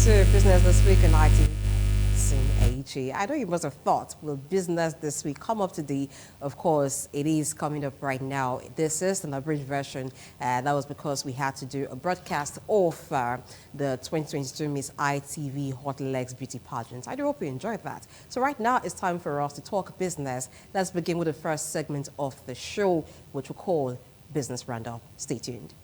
to Business This Week on ITV. AG. I know you must have thought, will Business This Week come up today? Of course, it is coming up right now. This is an abridged version. That was because we had to do a broadcast of the 2022 Miss ITV Hot Legs Beauty Pageant. I do hope you enjoyed that. So right now, it's time for us to talk business. Let's begin with the first segment of the show, which we call Business Roundup. Stay tuned.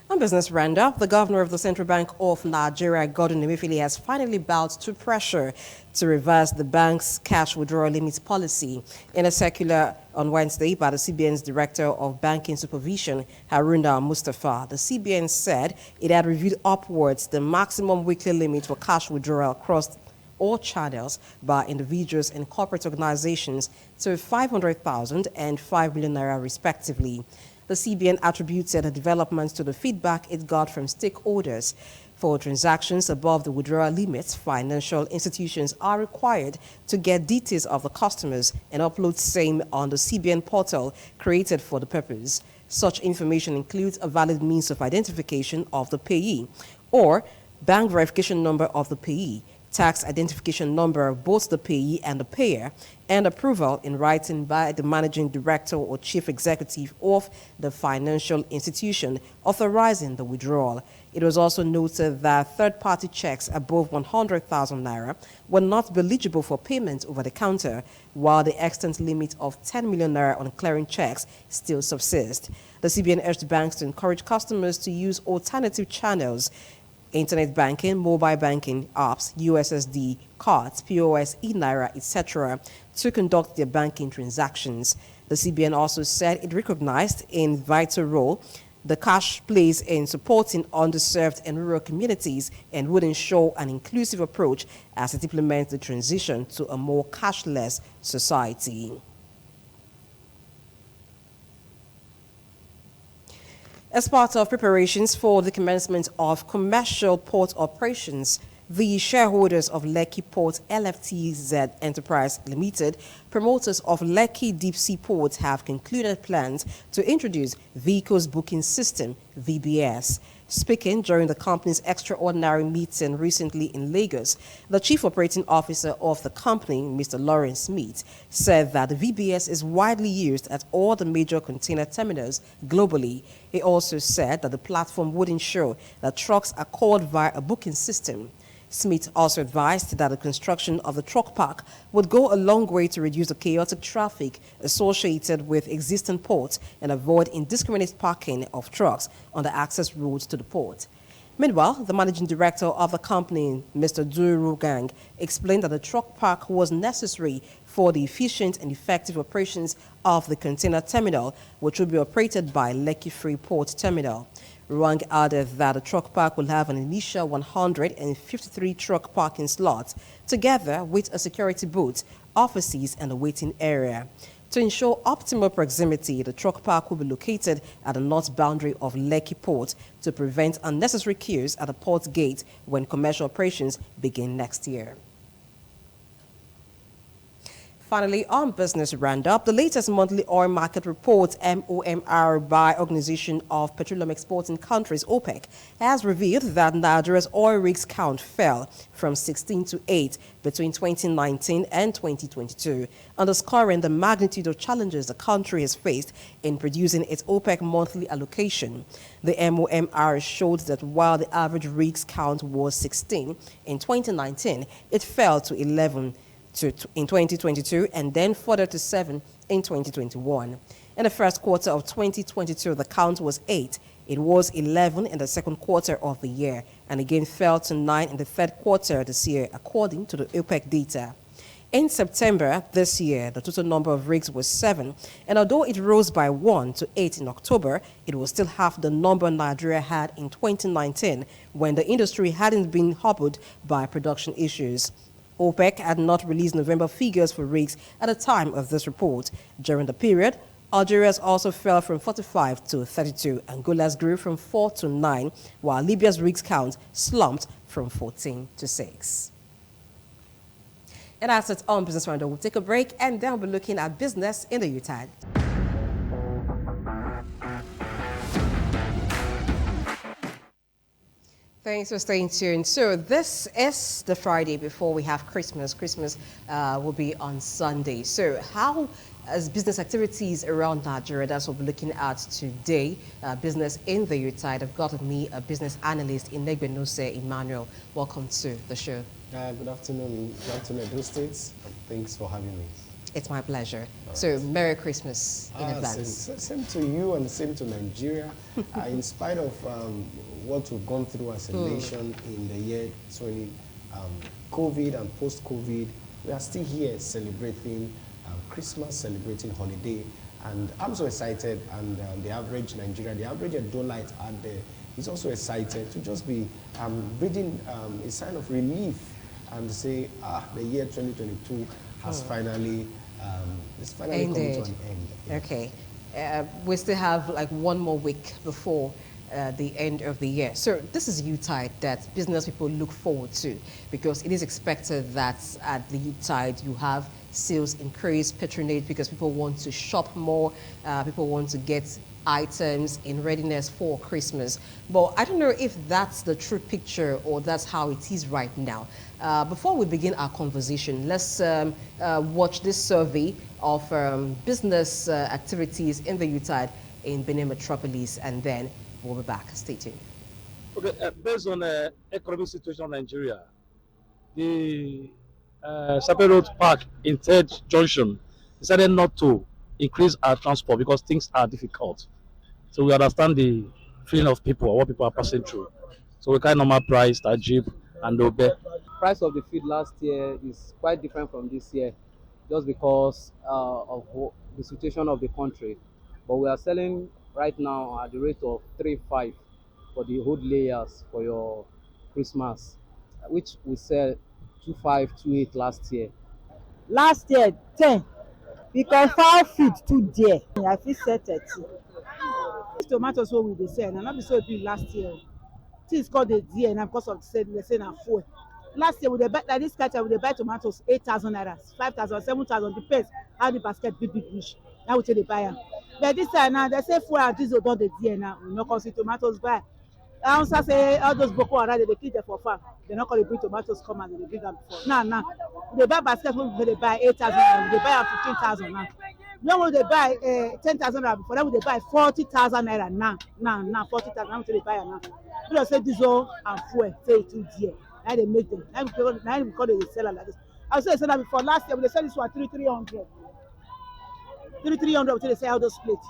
On Business Roundup, the governor of the Central Bank of Nigeria, Godwin Emefiele, has finally bowed to pressure to reverse the bank's cash withdrawal limits policy. In a circular on Wednesday by the CBN's Director of Banking Supervision, Haruna Mustafa, the CBN said it had reviewed upwards the maximum weekly limit for cash withdrawal across all channels by individuals and corporate organizations to 500,000 and 5 million naira respectively. The CBN attributed the developments to the feedback it got from stakeholders. For transactions above the withdrawal limits, financial institutions are required to get details of the customers and upload same on the CBN portal created for the purpose. Such information includes a valid means of identification of the payee or bank verification number of the payee, tax identification number of both the payee and the payer, and approval in writing by the managing director or chief executive of the financial institution authorizing the withdrawal. It was also noted that third-party checks above 100,000 naira will not be eligible for payment over the counter, while the extant limit of 10 million naira on clearing checks still subsists. The CBN urged banks to encourage customers to use alternative channels, internet banking, mobile banking apps, USSD cards, POS, e-Naira, etc., to conduct their banking transactions. The CBN also said it recognized a vital role the cash plays in supporting underserved and rural communities and would ensure an inclusive approach as it implements the transition to a more cashless society. As part of preparations for the commencement of commercial port operations, the shareholders of Lekki Port LFTZ Enterprise Limited, promoters of Lekki Deep Sea Port, have concluded plans to introduce Vehicles Booking System, VBS. Speaking during the company's extraordinary meeting recently in Lagos, the chief operating officer of the company, Mr. Lawrence Smith, said that the VBS is widely used at all the major container terminals globally. He also said that the platform would ensure that trucks are called via a booking system. Smith also advised that the construction of the truck park would go a long way to reduce the chaotic traffic associated with existing ports and avoid indiscriminate parking of trucks on the access roads to the port. Meanwhile, the managing director of the company, Mr. Duru Gang, explained that the truck park was necessary for the efficient and effective operations of the container terminal, which will be operated by Lekki Freeport Terminal. Ruang added that the truck park will have an initial 153 truck parking slots, together with a security booth, offices, and a waiting area. To ensure optimal proximity, the truck park will be located at the north boundary of Lekki Port to prevent unnecessary queues at the port gate when commercial operations begin next year. Finally, on Business Roundup, the latest monthly oil market report, MOMR, by Organization of Petroleum Exporting Countries, OPEC, has revealed that Nigeria's oil rigs count fell from 16 to 8 between 2019 and 2022, underscoring the magnitude of challenges the country has faced in producing its OPEC monthly allocation. The MOMR showed that while the average rigs count was 16 in 2019, it fell to 11 in 2022 and then further to 7 in 2021. In the first quarter of 2022, the count was 8. It was 11 in the second quarter of the year and again fell to 9 in the third quarter this year, according to the OPEC data. In September this year, the total number of rigs was 7, and although it rose by 1 to 8 in October, it was still half the number Nigeria had in 2019 when the industry hadn't been hobbled by production issues. OPEC had not released November figures for rigs at the time of this report. During the period, Algeria's also fell from 45 to 32. Angola's grew from 4 to 9, while Libya's rigs count slumped from 14 to 6. And that's it on Business Roundup. We'll take a break and then we'll be looking at business in the Yuletide. Thanks for staying tuned. So this is the Friday before we have Christmas. Christmas will be on Sunday. So how as business activities around Nigeria, that's what we're looking at today. Business in the Yuletide. I've got with me a business analyst, Inegbenose Emmanuel. Welcome to the show. Good afternoon. Good afternoon, Edo States. Thanks for having me. It's my pleasure. So Merry Christmas in advance. Same to you and same to Nigeria. In spite of what we've gone through as a nation in the year 20, COVID and post-COVID, we are still here celebrating Christmas, celebrating holiday. And I'm so excited, and the average Nigerian, the average Adolite out there is also excited to just be reading a sign of relief and say, the year 2022 has finally come to an end. Yeah. Okay. We still have like one more week before the end of the year. So this is Yuletide that business people look forward to, because it is expected that at the Yuletide you have sales increase, patronage, because people want to shop more, people want to get items in readiness for Christmas. But I don't know if that's the true picture or that's how it is right now. Before we begin our conversation, let's watch this survey of business activities in the Yuletide in Benin Metropolis, and then we'll be back. Stay tuned. Okay, based on the economic situation of Nigeria, the Sape Road Park in Third Junction decided not to increase our transport because things are difficult. So we understand the feeling of people, what people are passing through. So we carry normal price, Tajib, and Obe. Price of the feed last year is quite different from this year, just because of the situation of the country. But we are selling right now at the rate of 3.5 for the hood layers for your Christmas, which we sell 2.5, 2.8 last year. Last year 10 because fowl feed too dear. I fit sell 30. These tomatoes wey we dey sell na not be so big last year. Things called the dear na because of the say na fuel. Last year we dey buy like this kind we dey buy tomatoes 8,000 naira, 5,000, 7,000, depends how the basket big reach. Now we take the buy am. But this time now they say fuel and diesel don dey dear now. We no come see tomatoes buy. Hausa say all those Boko Haram they kill them for farm. They not call the bring tomatoes come and they bring them before. Now they buy basket wey they buy 8,000 naira, they buy am 15,000 now. When they buy 10,000 naira before, then they buy 40,000 naira now 40,000 now they buy am now. People say diesel and fuel say it too dear. Now they make them. Now because they sell like this. I say they sell that before last year, they sell this one 3,300. 3,300 until they sell all those plates.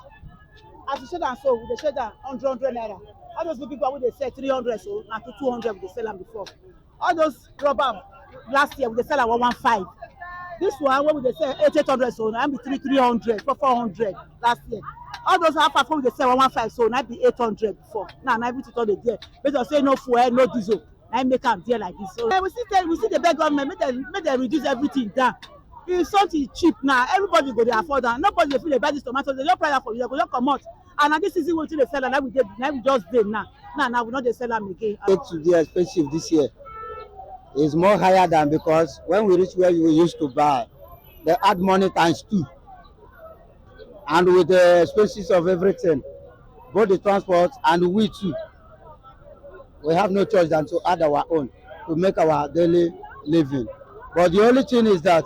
As you said that, so they said that 100 naira. All those big people they sell 300, so now to 200 they sell them before. All those rubber last year they sell at 115. This one when they sell 800, so now be 300 for 400 last year. All those half when they sell 115, so now be 800 before. Now everything all the there. But they say no fuel, no diesel. Now make them dear like this. So we see the big government make them reduce everything down. If something cheap now, everybody go to afford that. Nobody will feel they buy this tomato. They don't price for you. They go just come out. And now this is what they sell. And now we just did now. Now we not they sell them again. To be expensive this year is more higher than, because when we reach where we used to buy, they add money times 2. And with the expenses of everything, both the transport and we too, we have no choice than to add our own to make our daily living. But the only thing is that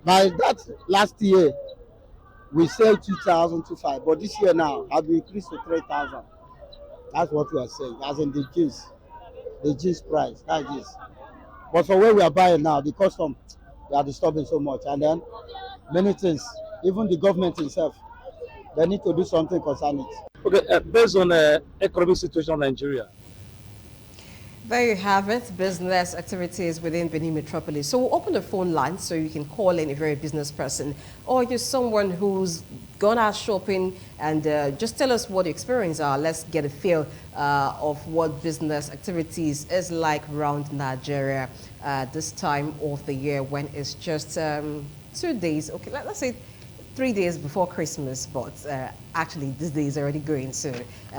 by that last year, we sell 2,000 to 5, but this year now have increased to 3,000. That's what we are saying, as in the jeans price, that is. But for where we are buying now, the custom, they are disturbing so much. And then many things, even the government itself, they need to do something concerning it. Okay, based on the economic situation of Nigeria. There you have it, business activities within Benin Metropolis. So we'll open the phone line so you can call in if you're a business person or you're someone who's gone out shopping, and just tell us what your experience are. Let's get a feel of what business activities is like around Nigeria this time of the year when it's just 2 days. Okay, let's say 3 days before Christmas, but actually this day is already going. So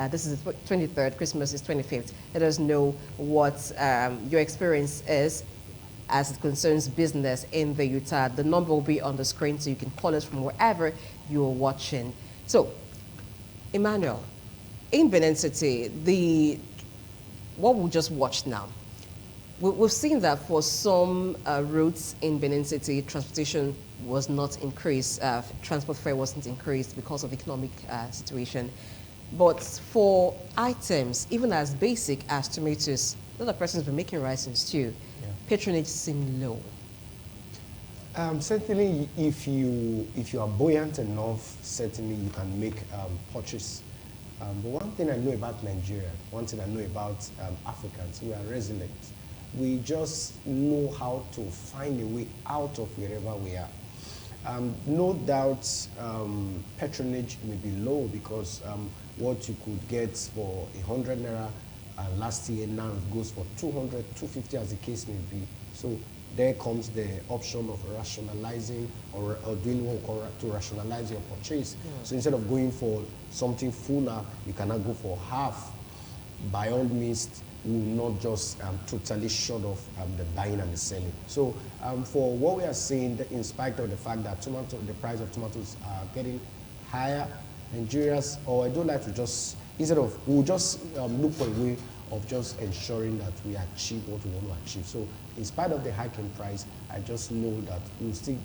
this is the 23rd, Christmas is 25th. Let us know what your experience is as it concerns business in the Yuletide. The number will be on the screen so you can call us from wherever you're watching. So, Emmanuel, in Benin City, what we just watched now, we've seen that for some routes in Benin City, transportation was not increased, transport fare wasn't increased because of the economic situation. But for items, even as basic as tomatoes, a lot of persons have been making rice and stew, patronage seemed low. Certainly, if you are buoyant enough, certainly you can make purchase. But one thing I know about Nigeria, one thing I know about Africans, we are resilient. We just know how to find a way out of wherever we are. No doubt patronage may be low because what you could get for 100 naira last year now goes for 200, 250 as the case may be. So there comes the option of rationalizing or doing what we call to rationalize your purchase. So instead of going for something fuller, you cannot go for half. By all means, we will not just totally shut off the buying and the selling. So for what we are saying, in spite of the fact that the price of tomatoes are getting higher, Nigerians, or I don't like to just, instead of, we'll just look for a way of just ensuring that we achieve what we want to achieve. So in spite of the hike in price, I just know that we'll still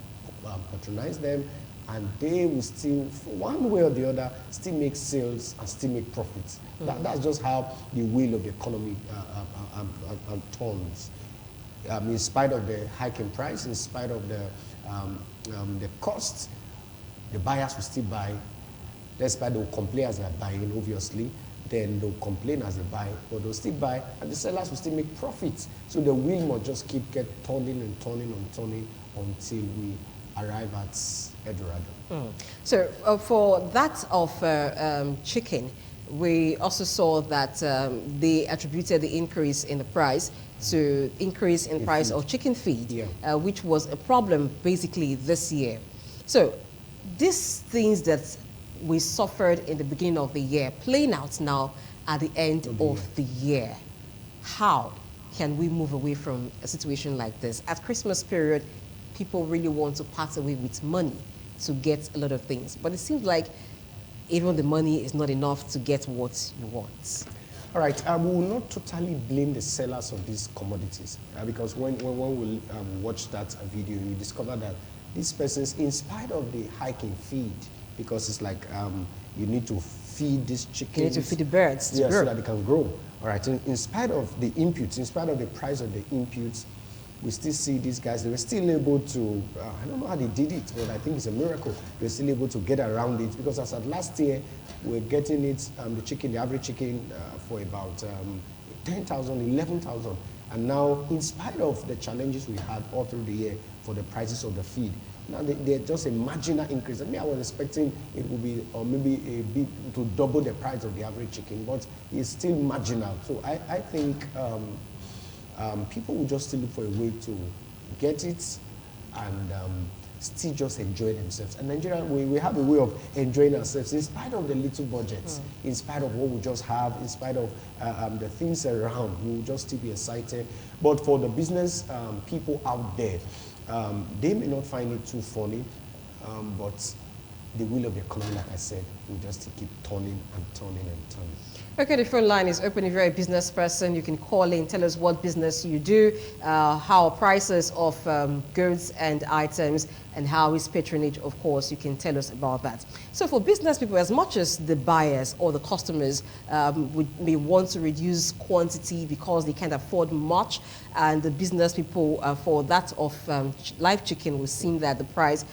patronize them and they will still, one way or the other, still make sales and still make profits. That's just how the wheel of the economy turns. In spite of the hike in price, in spite of the costs, the buyers will still buy. Despite they'll complain as they're buying, obviously, then they'll complain as they buy, but they'll still buy, and the sellers will still make profits. So the wheel must just keep turning and turning and turning until we arrive at Eldorado. So for that of chicken, we also saw that they attributed the increase in the price to increase in price of chicken feed, which was a problem basically this year. So these things that we suffered in the beginning of the year playing out now at the end of the year, how can we move away from a situation like this? At Christmas period, people really want to part away with money to get a lot of things, but it seems like even the money is not enough to get what you want. All right, we will not totally blame the sellers of these commodities because when we watch that video, you discover that these persons, in spite of the hike in feed, because it's like you need to feed these chickens. You need to feed the birds so that they can grow. All right, in spite of the inputs, in spite of the price of the inputs, we still see these guys, they were still able to, I don't know how they did it, but I think it's a miracle. They were still able to get around it because as of last year, we're getting it, the chicken, the average chicken for about 10,000, 11,000. And now, in spite of the challenges we had all through the year for the prices of the feed, now they're just a marginal increase. I mean, I was expecting it would be, or maybe a bit to double the price of the average chicken, but it's still marginal. So I think people will just still look for a way to get it and still just enjoy themselves. And Nigeria, we have a way of enjoying ourselves in spite of the little budgets, in spite of what we just have, in spite of the things around, we will just still be excited. But for the business people out there, they may not find it too funny, but the wheel of the economy, like I said, will just keep turning and turning and turning. Okay, the phone line is open. If you're a business person, you can call in, tell us what business you do, how prices of goods and items, and how is patronage, of course, you can tell us about that. So for business people, as much as the buyers or the customers may want to reduce quantity because they can't afford much, and the business people, for that of live chicken, we've seen that the price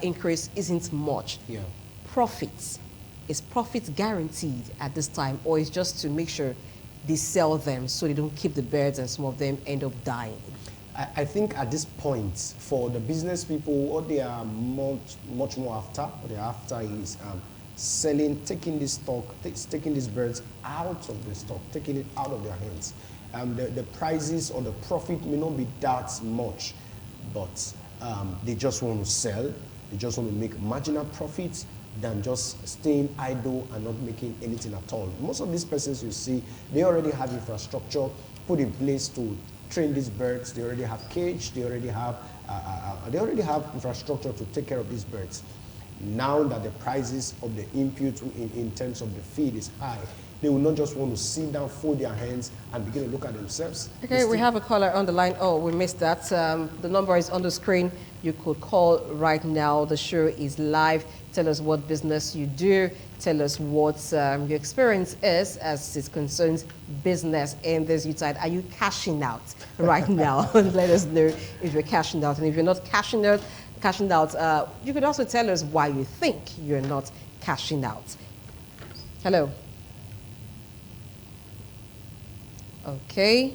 increase isn't much. Yeah. Profits. Is profits guaranteed at this time, or is just to make sure they sell them so they don't keep the birds and some of them end up dying? I think at this point, for the business people, what they are much more after, what they're after is selling, taking this stock, taking these birds out of the stock, taking it out of their hands. The prices or the profit may not be that much, but they just want to sell. They just want to make marginal profits than just staying idle and not making anything at all. Most of these persons you see, they already have infrastructure put in place to train these birds. They already have cage. They already have infrastructure to take care of these birds. Now that the prices of the input in terms of the feed is high, they will not just want to sit down, fold their hands, and begin to look at themselves. Okay, we have a caller on the line. Oh, we missed that. The number is on the screen. You could call right now. The show is live. Tell us what business you do. Tell us what your experience is as it concerns business in this Yuletide. Are you cashing out right now? Let us know if you're cashing out. And if you're not cashing out, you could also tell us why you think you're not cashing out. Hello. Okay.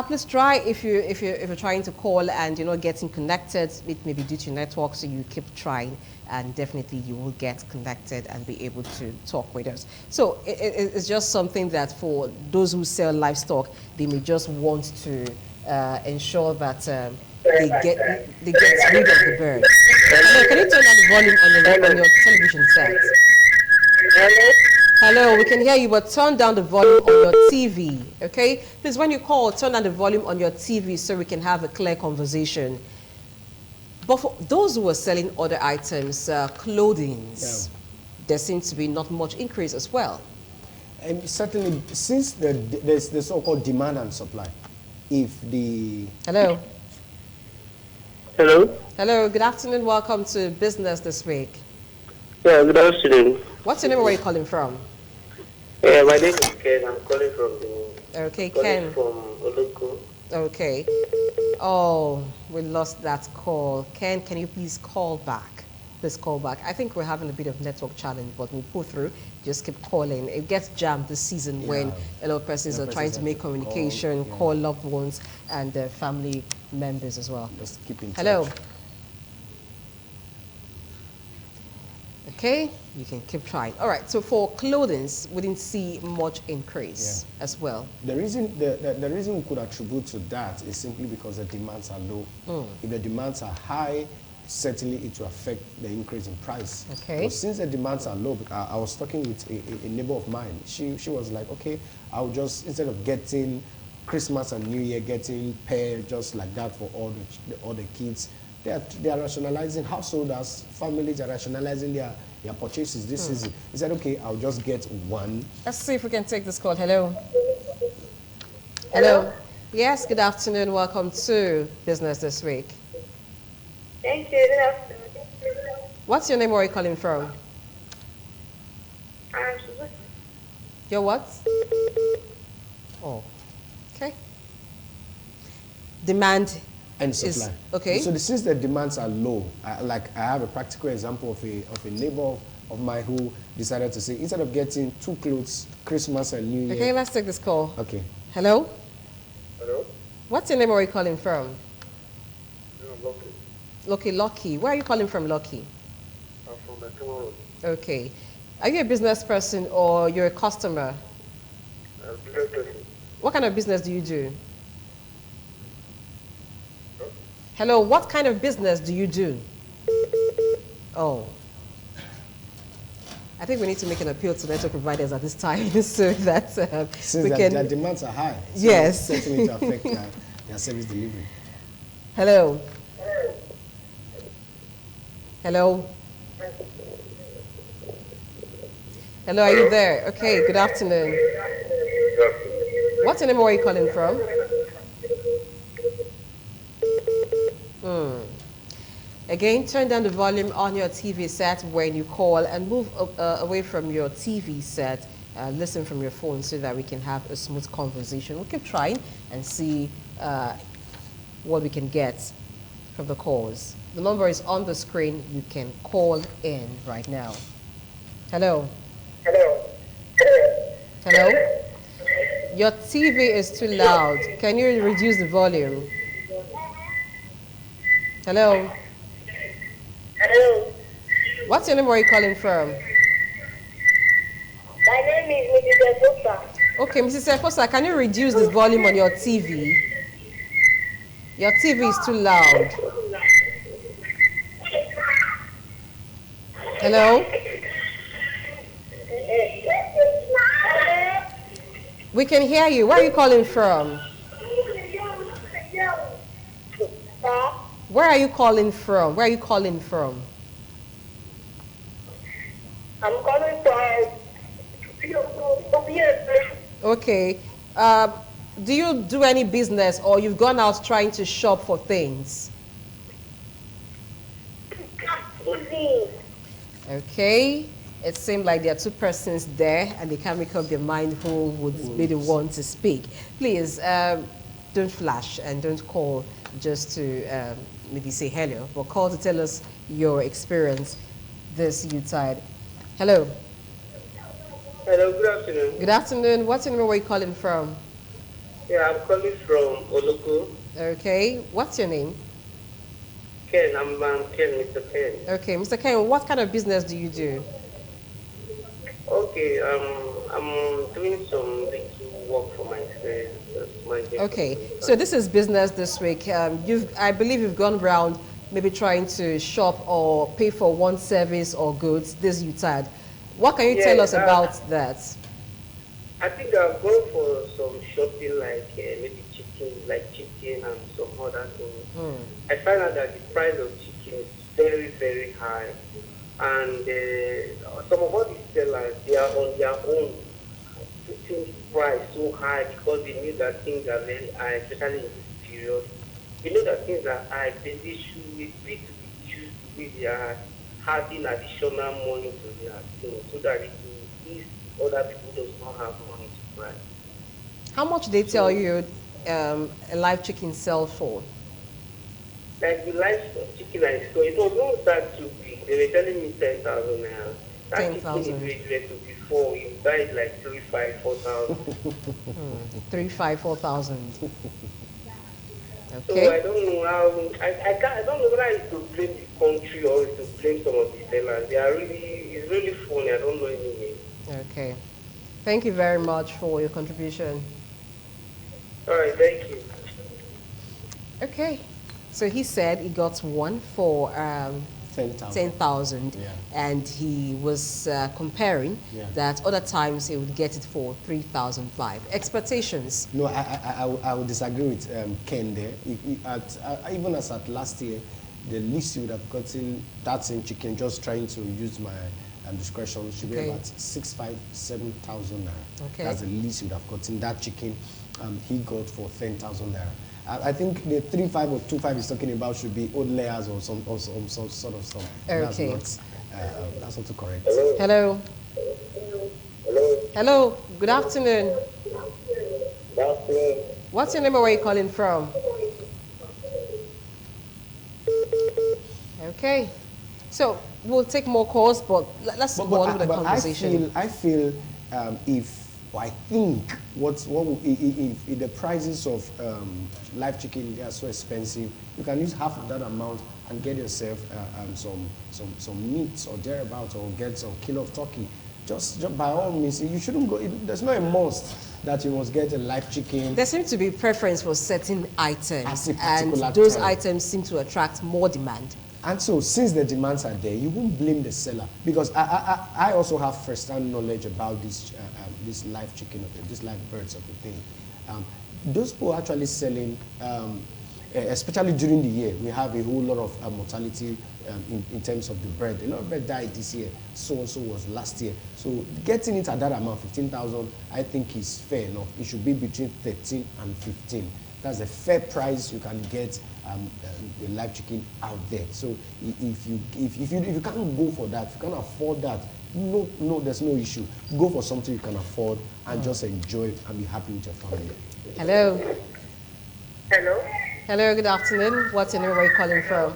Please try if you're trying to call and you're not getting connected. It may be due to your network, so you keep trying, and definitely you will get connected and be able to talk with us. So it's just something that for those who sell livestock, they may just want to ensure that they get rid of the bird. Hello, can you turn down the volume on your television set? Hello, we can hear you, but turn down the volume on your TV, okay? Please, when you call, turn down the volume on your TV so we can have a clear conversation. But for those who are selling other items, clothing, there seems to be not much increase as well. And certainly, since there's the so-called demand and supply, if the... Hello. Hello. Hello, good afternoon. Welcome to Business This Week. Yeah, good afternoon. What's your name and where are you calling from? Yeah, my name is Ken. I'm calling from Ken. From Oloko. Okay. Oh, we lost that call. Ken, can you please call back? Please call back. I think we're having a bit of network challenge, but we'll pull through. Just keep calling. It gets jammed this season when a lot of persons are trying to make communication, call loved ones and their family members as well. Just keep in touch. Hello. Okay, you can keep trying. All right, so for clothing, we didn't see much increase as well. The reason we could attribute to that is simply because the demands are low. If the demands are high, certainly it will affect the increase in price. Okay. But since the demands are low, I was talking with a neighbor of mine. She was like, okay, I'll just, instead of getting Christmas and New Year, getting pair just like that for all the kids, they are rationalizing, householders, families are rationalizing their purchases this season. He said, okay, I'll just get one. Let's see if we can take this call. Hello. Hello. Yes, good afternoon. Welcome to Business This Week. Thank you. Good afternoon. What's your name? Where are you calling from? Your what? Oh, okay. Demand and supply. Okay. So since the demands are low, I have a practical example of a neighbor of mine who decided to say, instead of getting two clothes, Christmas and New Year. Okay, let's take this call. Okay. Hello? Hello? What's your name? Where are you calling from? Lucky. Lucky. Where are you calling from, Lucky? I'm from the Road. Okay. Are you a business person or you're a customer? Business person. What kind of business do you do? Hello, what kind of business do you do? Oh. I think we need to make an appeal to network providers at this time so that we can... Their demands are high. So yes. It's certainly to affect their service delivery. Hello. Hello. Hello, are you there? Okay, good afternoon. What's your name? Where are you calling from? Again, turn down the volume on your TV set when you call and move away from your TV set. Listen from your phone so that we can have a smooth conversation. We'll keep trying and see what we can get from the calls. The number is on the screen. You can call in right now. Hello. Hello. Hello? Your TV is too loud. Can you reduce the volume? Hello? Hello. What's your name? Where are you calling from? My name is Mrs. Efosa. Okay, Mrs. Efosa, can you reduce the volume on your TV? Your TV is too loud. Hello? We can hear you. Where are you calling from? Where are you calling from? Where are you calling from? I'm calling from. Okay. Do you do any business or you've gone out trying to shop for things? Okay. It seems like there are two persons there and they can't make up their mind who would be the one to speak. Please, don't flash and don't call just to maybe say hello, but call to tell us your experience this Yuletide. Hello. Hello, good afternoon. Good afternoon. What's your name? Where are you calling from? Yeah, I'm calling from Oloko. Okay. What's your name? Ken, I'm Ken, Mr. Ken. Okay, Mr. Ken, what kind of business do you do? Okay, I'm doing some little work for myself. That's my Okay, so this is business this week. I believe you've gone around maybe trying to shop or pay for one service or goods this Yuletide. What can you tell us about that? I think I've gone for some shopping like maybe chicken and some other things. I find out that the price of chicken is very, very high. And some of all these sellers, they are on their own putting the price so high because they know that things are very high, especially in this period. They know that things are high, then they should be free to be used the way they are having additional money to their things so that it will ease other people does not have money to buy. How much they tell you a live chicken sells for? Like the life of chicken I saw, it was not that too big. They were telling me 10,000 naira. That 10,000. chicken is very to before you buy it like 3, 5, 4,000. 3, 5, 4,000. So I Okay. don't know how I don't know whether it's to blame the country or it's to blame some of the sellers. They are it's really funny. I don't know anyway. Okay. Thank you very much for your contribution. All right, thank you. Okay. So he said he got one for 10,000. 10,000, Yeah. and he was comparing Yeah. that other times he would get it for 3,005. Expectations. No, I would disagree with Ken there. Even as at last year, the least you would have gotten that same chicken, just trying to use my discretion, should be Okay. about 6,500, 7,000 naira. Okay. That's the least you would have gotten. That chicken he got for 10,000 naira. I think the 3,500 or 2,500 is talking about should be old layers or some sort of stuff. Okay. That's not too correct. Hello. Hello. Hello. Good afternoon. Good afternoon. What's your name and where are you calling from? Okay. So we'll take more calls, but let's go on with the conversation. I feel I think if the prices of live chicken, they are so expensive, you can use half of that amount and get yourself some meat or thereabouts, or get some kilo of turkey. Just by all means, you shouldn't go. There's not a must that you must get a live chicken. There seems to be preference for certain items, At a and particular those time. items seem to attract more demand. And so, since the demands are there, you won't blame the seller, because I also have first-hand knowledge about this live chicken, this live birds of the thing. Those people actually selling, especially during the year, we have a whole lot of mortality in terms of the bird. A lot of birds died this year. So also was last year. So getting it at that amount, 15,000, I think is fair enough. It should be between 13 and 15. That's a fair price you can get the live chicken out there. So if you can't go for that, if you can't afford that, no, there's no issue. Go for something you can afford and just enjoy and be happy with your family. Hello. Hello? Hello, good afternoon. What's your name and where are you calling from?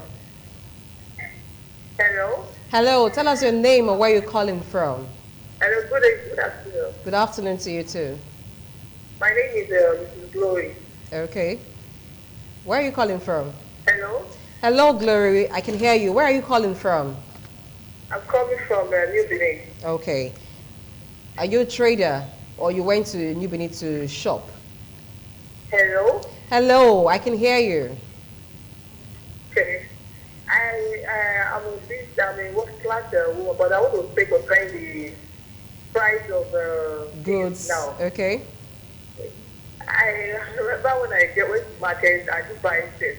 Hello? Hello, tell us your name and where you're calling from. Hello, good afternoon. Good afternoon to you too. My name is Mrs. Glory. Okay. Where are you calling from? Hello? Hello, Glory. I can hear you. Where are you calling from? I'm coming from New Benin. Okay. Are you a trader or you went to New Benin to shop? Hello? Hello, I can hear you. Okay. I'm a bit, I'm a work class woman, but I want to pay concerning the price of things Goods. now. Okay. I remember when I went to market, I do buy things.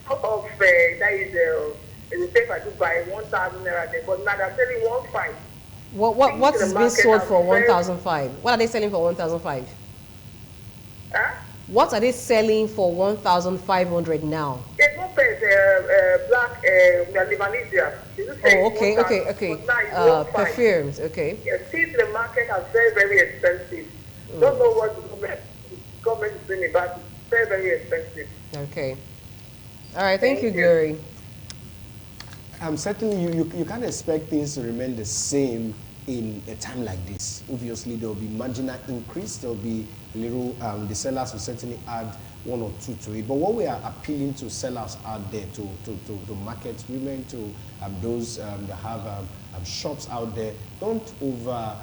Of that is the safe I do buy 1,000 naira there, but now they're selling 1,500. What Things in is the being market sold are for very, 1,005? What are they selling for 1,005? huh? What are they selling for 1,500 now? There's no place, black, Lebanese. This is Oh, saying okay, 1,000, okay, okay. but now it's 1,500. Perfumes, okay. Yeah, things in the market are very, very expensive. Don't know what the government is doing about it. Very, very expensive. Okay. All right, thank you, Thank you. Glory. Certainly, you can't expect things to remain the same in a time like this. Obviously, there will be marginal increase. There will be a little, the sellers will certainly add one or two to it. But what we are appealing to sellers out there, to market women, to those that have shops out there, don't over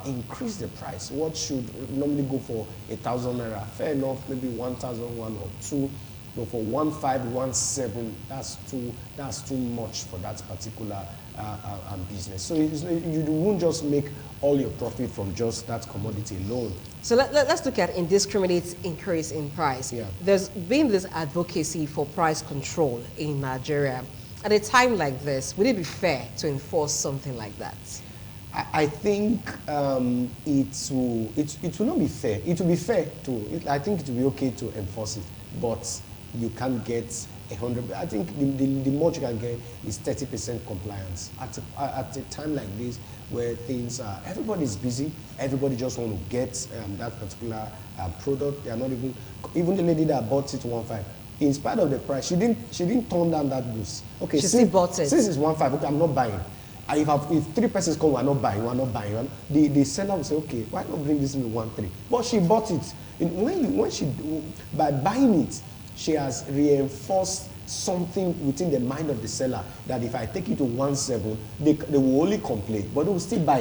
increase the price. What should normally go for 1,000 naira? Fair enough, maybe 1,001 or two. But for 1,517, that's too much for that particular business. So you won't just make all your profit from just that commodity alone. So let's look at indiscriminate increase in price. Yeah. There's been this advocacy for price control in Nigeria. At a time like this, would it be fair to enforce something like that? I think it will not be fair. It will be fair I think it will be okay to enforce it, but you can't get 100. I think the most you can get is 30% compliance at a time like this, where things are, everybody's busy. Everybody just want to get that particular product. They are not even the lady that bought it 1,500. In spite of the price, she didn't turn down that goods. Okay, She still bought it. Since it's 1,500, okay, I'm not buying. If three persons come, we're not buying. The seller will say, okay, why not bring this in 1,300? But she bought it. By buying it, she has reinforced something within the mind of the seller that if I take it to 1,700, they will only complain, but they will still buy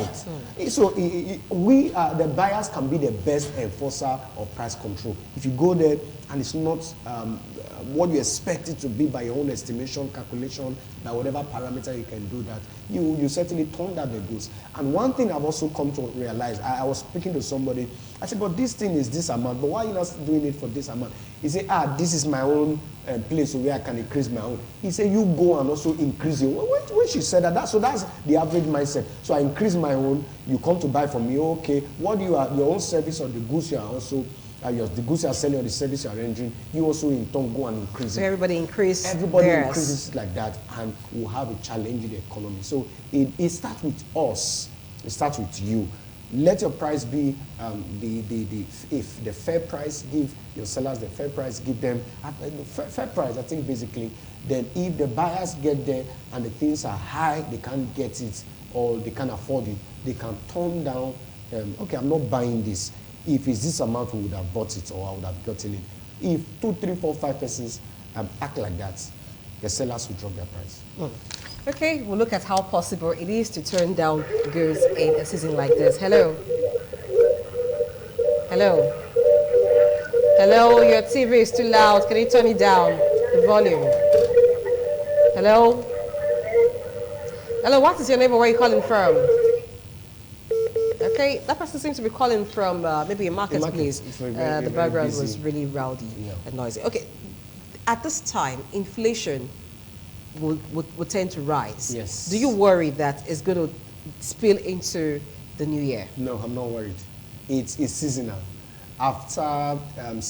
it. So the buyers can be the best enforcer of price control. If you go there and it's not what you expect it to be by your own estimation, calculation, by whatever parameter you can do that, you certainly turn down the goods. And one thing I've also come to realize, I was speaking to somebody, I said, but this thing is this amount, but why are you not doing it for this amount? He said, this is my own place where I can increase my own. He said, you go and also increase your own. When she said that, so that's the average mindset. So I increase my own, you come to buy from me, okay, what do you are, your own service or the goods you are also, the goods you are selling or the service you are rendering, you also in turn go and increase it. So everybody increase Everybody theirs. increases like that, and we'll have a challenge in the economy. So it starts with us. It starts with you. Let your price be if the fair price, give your sellers the fair price, give them the fair price. I think basically, then if the buyers get there and the things are high, they can't get it or they can't afford it, they can turn down. Okay, I'm not buying this. If it's this amount, we would have bought it or I would have gotten it. If 2, 3, 4, 5 persons act like that, the sellers will drop their price. Okay, we'll look at how possible it is to turn down goods in a season like this. Hello. Hello. Hello, your TV is too loud. Can you turn it down? The volume. Hello. Hello, what is your name or where are you calling from? Okay, that person seems to be calling from maybe a marketplace. The background was really rowdy and noisy. Okay, at this time, inflation would tend to rise. Yes. Do you worry that it's going to spill into the new year? No, I'm not worried. It's seasonal. After, after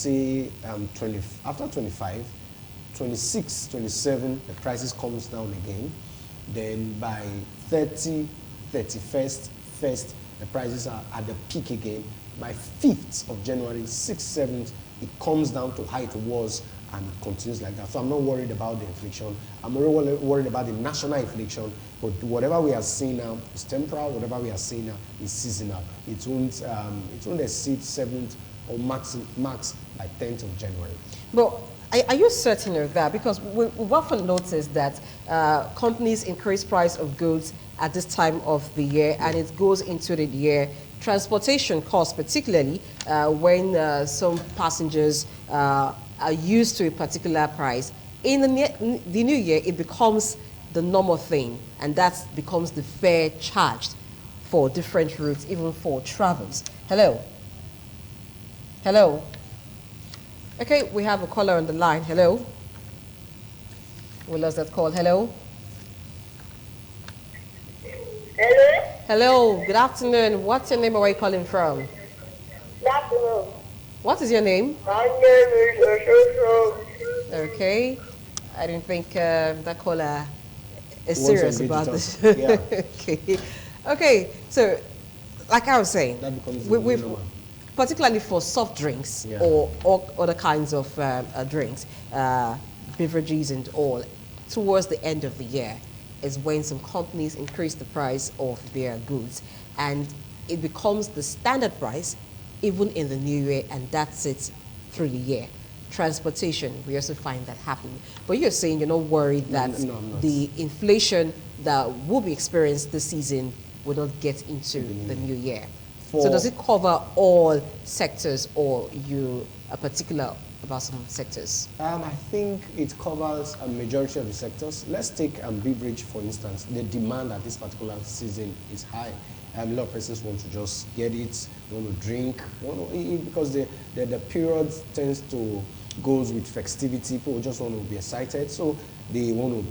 25, 26, 27, the prices comes down again. Then by 30, 31st, 1st, the prices are at the peak again. By 5th of January, 6th, 7th, it comes down to how it was and it continues like that. So I'm not worried about the inflation. I'm really worried about the national inflation. But whatever we are seeing now is temporal. Whatever we are seeing now is seasonal. It won't exceed 7th or max by 10th of January. But are you certain of that? Because we've often noticed that companies increase price of goods at this time of the year, and it goes into the year. Transportation costs, particularly when some passengers are used to a particular price, In the new year, it becomes the normal thing, and that becomes the fare charged for different routes, even for travels. Hello? Hello? Okay, we have a caller on the line. Hello? We lost that call. Hello? Hello? Hello, good afternoon. What's your name and where are you calling from? Good afternoon. What is your name? My name is Oshoso. Okay. I didn't think that caller is Wants serious to about engage this. with us. Yeah. Okay. Okay, so like I was saying, That becomes the we, new we've, normal. particularly for soft drinks Yeah. or other kinds of drinks, beverages and all, towards the end of the year is when some companies increase the price of their goods, and it becomes the standard price even in the new year, and that's it through the year. Transportation, we also find that happening. But you're saying you're not worried that No, I'm not. the inflation that will be experienced this season will not get into the new year. So does it cover all sectors, or you are particular about some sectors? I think it covers a majority of the sectors. Let's take beverage, for instance. The demand at this particular season is high. A lot of persons want to just get it, want to drink, because the period tends to goes with festivity. People just want to be excited, so they want to,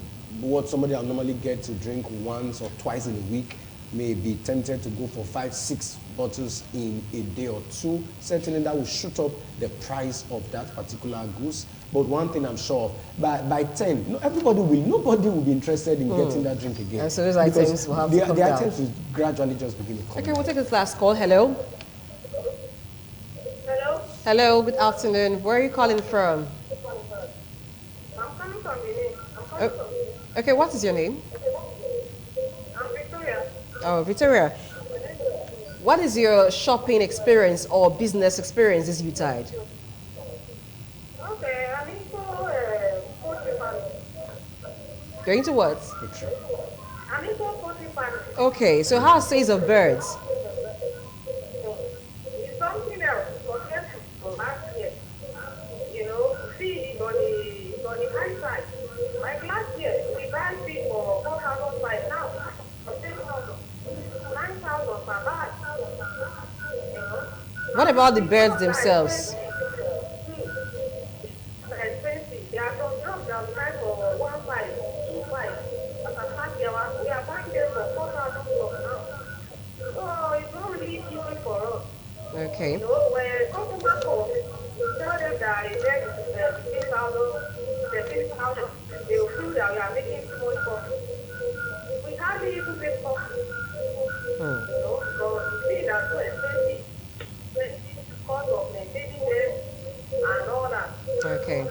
what somebody will normally get to drink once or twice in a week may be tempted to go for 5, 6 bottles in a day or two. Certainly that will shoot up the price of that particular goods. But one thing I'm sure of, by 10, nobody will be interested in getting that drink again. And so those Because items will have to come the down. items will gradually just begin to come Okay, down. we'll take this last call. Hello? Hello? Hello, good afternoon. Where are you calling from? I'm coming from Benin. I'm coming from Benin. Okay, what is your name? I'm Victoria. Oh, Victoria. What is your shopping experience or business experience this Yuletide? Okay, I'm into poultry farming. You're into what? I'm into poultry farming. Okay, so how are sales of birds? It's something else compared to last year. You know, feed on the high side. Like last year, we buy feed for 4,005 now. 10,000. 9,000 per bag. You know. What about the birds themselves? Expensive. There are some drugs that we buy for 1,500, 2,500. As a fact, we are buying them for 4,000 now. So it's not really easy for us. Okay. You know, when customer calls, tell them that it's 15,000, 13,000, they will feel that we are making too much profit. We hardly even make profit. You know, because things are so expensive. Cost of maintaining them and all that. Okay.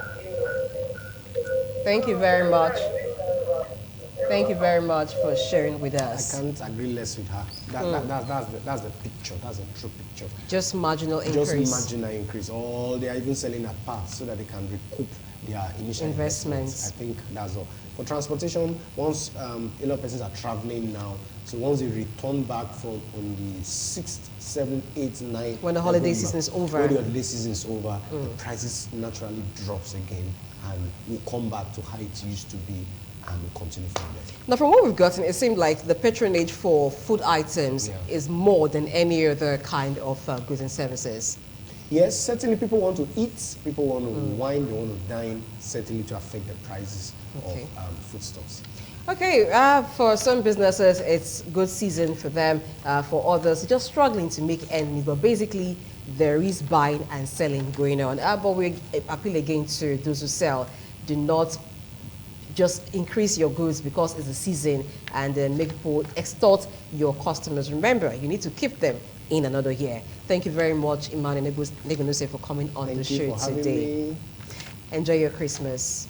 Thank you very much. Thank you very much for sharing with I us. can't agree less with her. That's the picture. That's a true picture. Just marginal Just increase. marginal increase. Or they are even selling at par so that they can recoup their initial Investments. I think that's all. For transportation, once a lot of persons are traveling now, so once they return back from on the 6th, 7th, 8th, 9th, When the holiday season is over. When the holiday season is over, the prices naturally drops again and will come back to how it used to be and will continue from there. Now, from what we've gotten, it seemed like the patronage for food items Yeah. is more than any other kind of goods and services. Yes, certainly people want to eat, people want to wine, they want to dine, certainly to affect the prices Okay. of foodstuffs. Okay, for some businesses, it's good season for them. For others, just struggling to make ends meet. But basically, there is buying and selling going on. But we appeal again to those who sell. Do not just increase your goods because it's a season and then make people extort your customers. Remember, you need to keep them in another year. Thank you very much, Emmanuel Negunuse, for coming on the Thank you show for having today. me. Enjoy your Christmas.